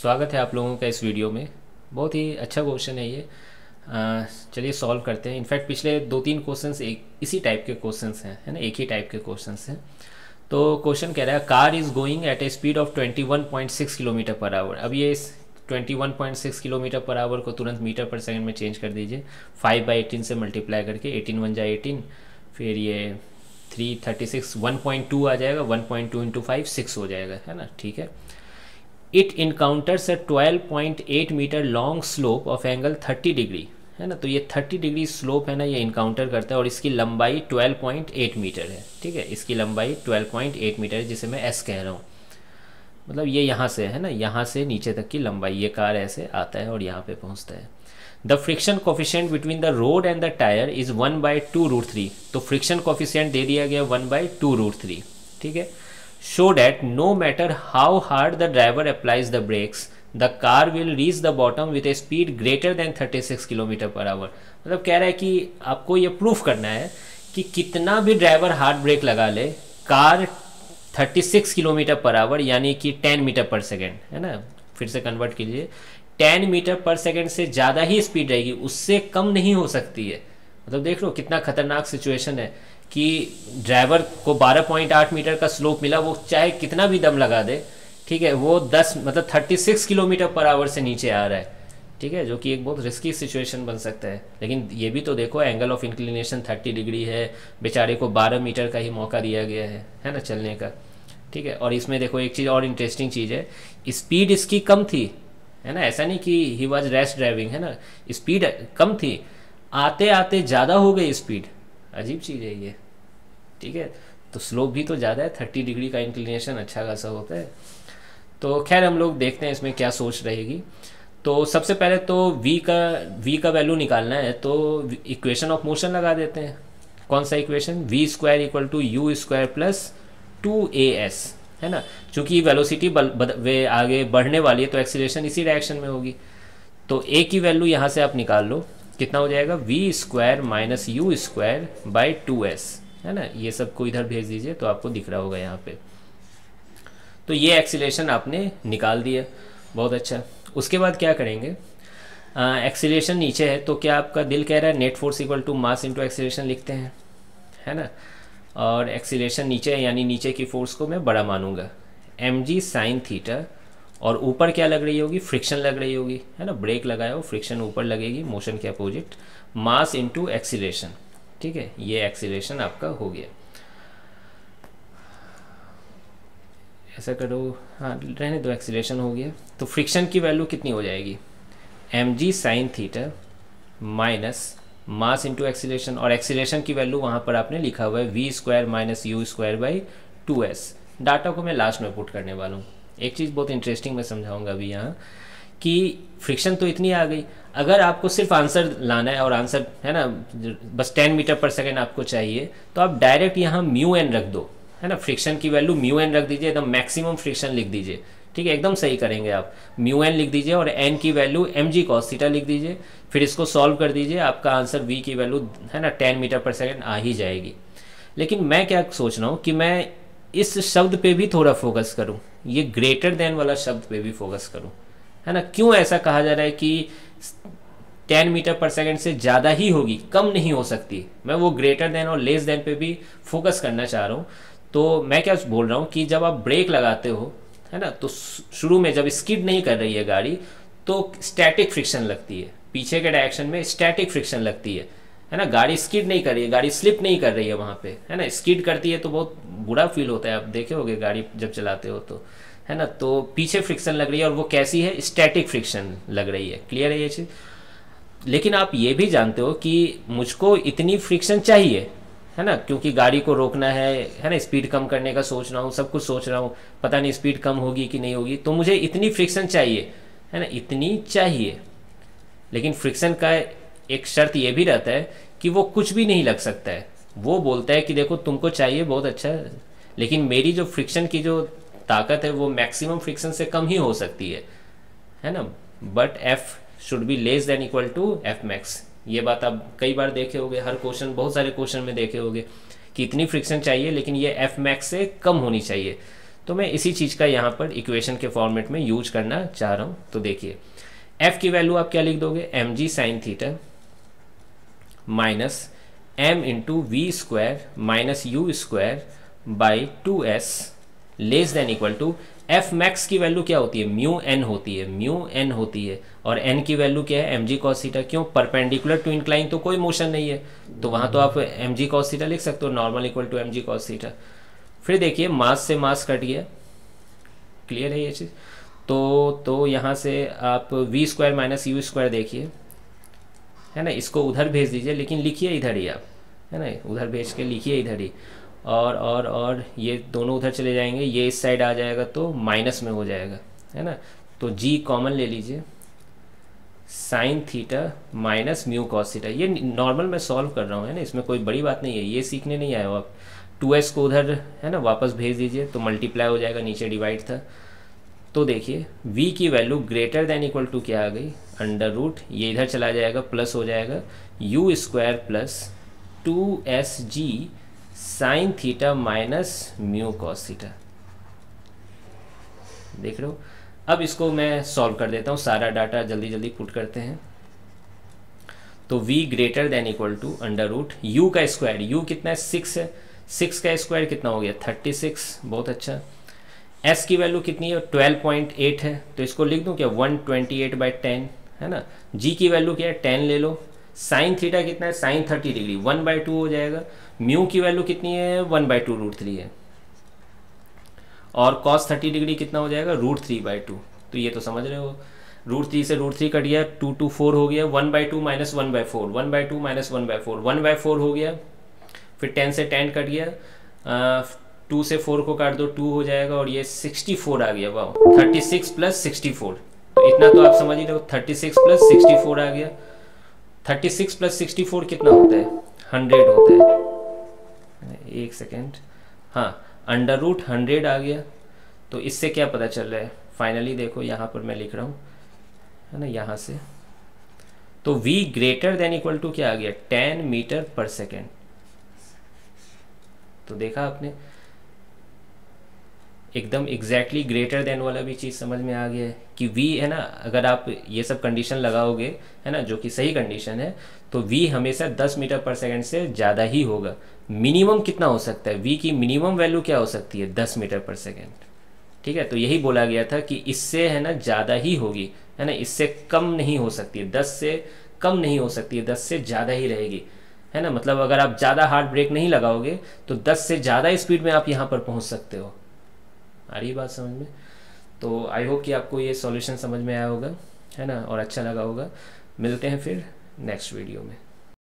स्वागत है आप लोगों का इस वीडियो में। बहुत ही अच्छा क्वेश्चन है ये। चलिए सॉल्व करते हैं। इनफैक्ट पिछले 2-3 क्वेश्चंस एक इसी टाइप के क्वेश्चंस हैं, है ना, एक ही टाइप के क्वेश्चंस हैं। तो क्वेश्चन कह रहा है car is going at A speed of 21.6 kilometre per hour. अब ये इस 21.6 किलोमीटर पर आवर को तुरंत मीटर पर सेकंड में चेंज कर दीजिए। 5/18 से मल्टीप्लाई करके 18 1 जा 18, फिर ये 336 1.2 आ जाएगा। 1.2 इंटू 5 6 हो जाएगा, है ना, ठीक है। It encounters a 12.8 metre long slope of angle 30 degree, है ना। तो ये 30 डिग्री स्लोप है ना, ये इनकाउंटर करता है और इसकी लंबाई 12.8 मीटर है, ठीक है। इसकी लंबाई 12.8 मीटर है, जिसे मैं एस कह रहा हूँ। मतलब ये यहाँ से है ना, यहाँ से नीचे तक की लंबाई, ये कार ऐसे आता है और यहाँ पे पहुँचता है। The friction coefficient between the road and the tyre is 1/2√3। तो फ्रिक्शन कोफिशिएंट दे दिया गया 1/2√3, ठीक है। Show that no matter how hard the driver applies the brakes, the car will reach the bottom with a speed greater than 36 km/h। मतलब कह रहा है कि आपको ये प्रूफ करना है कि कितना भी ड्राइवर हार्ड ब्रेक लगा ले, कार 36 km/h यानी कि 10 मीटर पर सेकेंड, है ना, फिर से कन्वर्ट कीजिए, 10 मीटर पर सेकेंड से ज़्यादा ही स्पीड रहेगी, उससे कम नहीं हो सकती है। मतलब देख लो कितना खतरनाक सिचुएशन है कि ड्राइवर को 12.8 मीटर का स्लोप मिला, वो चाहे कितना भी दम लगा दे, ठीक है, वो 36 km/h से नीचे आ रहा है, ठीक है, जो कि एक बहुत रिस्की सिचुएशन बन सकता है। लेकिन ये भी तो देखो, एंगल ऑफ इंक्लिनेशन 30 डिग्री है, बेचारे को 12 मीटर का ही मौका दिया गया है ना, चलने का, ठीक है। और इसमें देखो एक चीज़ और इंटरेस्टिंग चीज़ है, स्पीड इसकी कम थी, है ना, ऐसा नहीं कि ही वॉज रैश ड्राइविंग, है ना, स्पीड कम थी, आते आते ज़्यादा हो गई स्पीड। अजीब चीज़ है ये, ठीक है। तो स्लोप भी तो ज़्यादा है, 30 डिग्री का इंक्लिनेशन अच्छा खासा होता है। तो खैर हम लोग देखते हैं इसमें क्या सोच रहेगी। तो सबसे पहले तो v का वैल्यू निकालना है, तो इक्वेशन ऑफ मोशन लगा देते हैं। कौन सा इक्वेशन? v² = u² + 2as, है ना। चूँकि वेलोसिटी वे आगे बढ़ने वाली है तो एक्सीलरेशन इसी डायरेक्शन में होगी। तो a की वैल्यू यहाँ से आप निकाल लो, कितना हो जाएगा? v² - u² / 2s, है ना। ये सब को इधर भेज दीजिए तो आपको दिख रहा होगा यहाँ पे। तो ये एक्सीलरेशन आपने निकाल दिया, बहुत अच्छा। उसके बाद क्या करेंगे? एक्सीलरेशन नीचे है तो क्या आपका दिल कह रहा है net force = mass into acceleration लिखते हैं, है ना। और एक्सीलरेशन नीचे है यानी नीचे की फोर्स को मैं बड़ा मानूंगा, mg sin थीटा, और ऊपर क्या लग रही होगी? फ्रिक्शन लग रही होगी, है ना, ब्रेक लगाया हो, फ्रिक्शन ऊपर लगेगी मोशन के अपोजिट, मास इंटू एक्सीलरेशन, ठीक है। ये एक्सीलरेशन आपका हो गया। ऐसा करो, हाँ रहने दो, एक्सीलरेशन हो गया। तो फ्रिक्शन की वैल्यू कितनी हो जाएगी? mg sin theta minus mass into acceleration, और एक्सीलरेशन की वैल्यू वहाँ पर आपने लिखा हुआ है v² - u² / 2s। डाटा को मैं लास्ट में पुट करने वाला हूँ। एक चीज़ बहुत इंटरेस्टिंग मैं समझाऊंगा अभी यहाँ, कि फ्रिक्शन तो इतनी आ गई, अगर आपको सिर्फ आंसर लाना है और आंसर, है ना, बस 10 मीटर पर सेकेंड आपको चाहिए, तो आप डायरेक्ट यहाँ μn रख दो, है ना। फ्रिक्शन की वैल्यू μn रख दीजिए, एकदम मैक्सिमम फ्रिक्शन लिख दीजिए, ठीक है, एकदम सही करेंगे आप। μn लिख दीजिए और n की वैल्यू mg cos थीटा लिख दीजिए, फिर इसको सॉल्व कर दीजिए, आपका आंसर v की वैल्यू, है ना, 10 मीटर पर सेकेंड आ ही जाएगी। लेकिन मैं क्या सोच रहा हूँ कि मैं इस शब्द पे भी थोड़ा फोकस करूँ, ये ग्रेटर देन वाला शब्द पे भी फोकस करूँ, है ना। क्यों ऐसा कहा जा रहा है कि 10 मीटर पर सेकेंड से ज़्यादा ही होगी, कम नहीं हो सकती? मैं वो ग्रेटर देन और लेस देन पे भी फोकस करना चाह रहा हूँ। तो मैं क्या बोल रहा हूँ कि जब आप ब्रेक लगाते हो, है ना, तो शुरू में जब स्किड नहीं कर रही है गाड़ी, तो स्टैटिक फ्रिक्शन लगती है, पीछे के डायरेक्शन में स्टैटिक फ्रिक्शन लगती है ना। गाड़ी स्किड नहीं कर रही है, गाड़ी स्लिप नहीं कर रही है वहाँ पे, है ना। स्किड करती है तो बहुत बुरा फील होता है, आप देखे होगे गाड़ी जब चलाते हो तो, है ना। तो पीछे फ्रिक्शन लग रही है और वो कैसी है? स्टैटिक फ्रिक्शन लग रही है। क्लियर है ये चीज़? लेकिन आप ये भी जानते हो कि मुझको इतनी फ्रिक्शन चाहिए, है ना, क्योंकि गाड़ी को रोकना है ना, स्पीड कम करने का सोच रहा हूँ, सब कुछ सोच रहा हूँ, पता नहीं स्पीड कम होगी कि नहीं होगी, तो मुझे इतनी फ्रिक्शन चाहिए, है ना, इतनी चाहिए। लेकिन फ्रिक्शन का एक शर्त ये भी रहता है कि वो कुछ भी नहीं लग सकता है। वो बोलता है कि देखो तुमको चाहिए बहुत अच्छा, लेकिन मेरी जो फ्रिक्शन की जो ताकत है वो मैक्सिमम फ्रिक्शन से कम ही हो सकती है ना। But F should be less than equal to F max. ये बात आप कई बार देखे होगे, हर क्वेश्चन, बहुत सारे क्वेश्चन में देखे होगे कि इतनी फ्रिक्शन चाहिए लेकिन ये एफ मैक्स से कम होनी चाहिए। तो मैं इसी चीज़ का यहाँ पर इक्वेशन के फॉर्मेट में यूज करना चाह रहा हूँ। तो देखिए एफ की वैल्यू आप क्या लिख दोगे, M G sine theta minus M into V square minus U square by 2s less than equal to F max की वैल्यू क्या होती है, म्यू एन होती है, म्यू एन होती है, और एन की वैल्यू क्या है, एम जी कॉस थीटा। क्यों, परपेंडिकुलर टू इंक्लाइन तो कोई मोशन नहीं है, तो वहाँ तो आप एम जी कॉस थीटा लिख सकते हो, normal equal to M G cos theta. फिर देखिए मास से मास कट गया, क्लियर है ये चीज़। तो यहाँ से आप V square minus U square देखिए, है ना, इसको उधर भेज दीजिए, लेकिन लिखिए इधर ही आप, है ना, उधर भेज के लिखिए इधर ही, और ये दोनों उधर चले जाएंगे, ये इस साइड आ जाएगा तो माइनस में हो जाएगा, है ना। तो जी कॉमन ले लीजिए, sign theta minus mu cos theta. ये नॉर्मल मैं सॉल्व कर रहा हूँ, है ना, इसमें कोई बड़ी बात नहीं है, ये सीखने नहीं आए हो आप। 2s को उधर, है ना, वापस भेज दीजिए तो मल्टीप्लाई हो जाएगा, नीचे डिवाइड था। तो देखिए v की value greater than equal to क्या आ गई, अंडर रूट, ये इधर चला जाएगा प्लस हो जाएगा you square plus 2sg sign theta minus mu cos theta. देख रहे हो। अब इसको मैं सॉल्व कर देता हूँ, सारा डाटा जल्दी जल्दी पुट करते हैं। तो v greater than equal to under root U का स्क्वायर, यू कितना है 6 है, 6 का स्क्वायर कितना हो गया 36, बहुत अच्छा। s की वैल्यू कितनी है 12.8 है, तो इसको लिख दूं क्या 128/10, है ना। g की वैल्यू क्या है 10 ले लो, साइन थीटा कितना है साइन 30 डिग्री 1/2 हो जाएगा, म्यू की वैल्यू कितनी है 1/2√3 है, और कॉस 30 डिग्री कितना हो जाएगा √3/2। तो ये तो समझ रहे हो, √3 से √3 कट गया, 2 to 4 हो गया, 1/2 माइनस 1/4, 1/2 माइनस 1/4, 1/4 हो गया। फिर 10 से 10 कट गया, 2 से 4 को काट दो 2 हो जाएगा, और ये 64 आ गया, वाह 36 प्लस 64। तो इतना तो आप समझ ही रहे हो, 36 प्लस 64 आ गया। 36 प्लस 64 कितना होता है 100 होता है, एक सेकेंड, हाँ अंडर रूट 100 आ गया। तो इससे क्या पता चल रहा है, फाइनली देखो यहाँ पर मैं लिख रहा हूँ, है ना, यहाँ से तो v greater than equal to क्या आ गया 10 मीटर पर सेकेंड। तो देखा आपने, एकदम एग्जैक्टली ग्रेटर देन वाला भी चीज़ समझ में आ गया है कि v, है ना, अगर आप ये सब कंडीशन लगाओगे, है ना, जो कि सही कंडीशन है, तो v हमेशा 10 मीटर पर सेकंड से ज़्यादा ही होगा। मिनिमम कितना हो सकता है, v की मिनिमम वैल्यू क्या हो सकती है 10 मीटर पर सेकंड, ठीक है। तो यही बोला गया था कि इससे, है ना, ज़्यादा ही होगी, है ना, इससे कम नहीं हो सकती है, 10 से कम नहीं हो सकती है, 10 से ज़्यादा ही रहेगी, है ना। मतलब अगर आप ज़्यादा हार्ड ब्रेक नहीं लगाओगे तो 10 से ज़्यादा स्पीड में आप यहाँ पर पहुँच सकते हो। आ रही बात समझ में। तो आई होप कि आपको ये सॉल्यूशन समझ में आया होगा, है ना, और अच्छा लगा होगा। मिलते हैं फिर नेक्स्ट वीडियो में।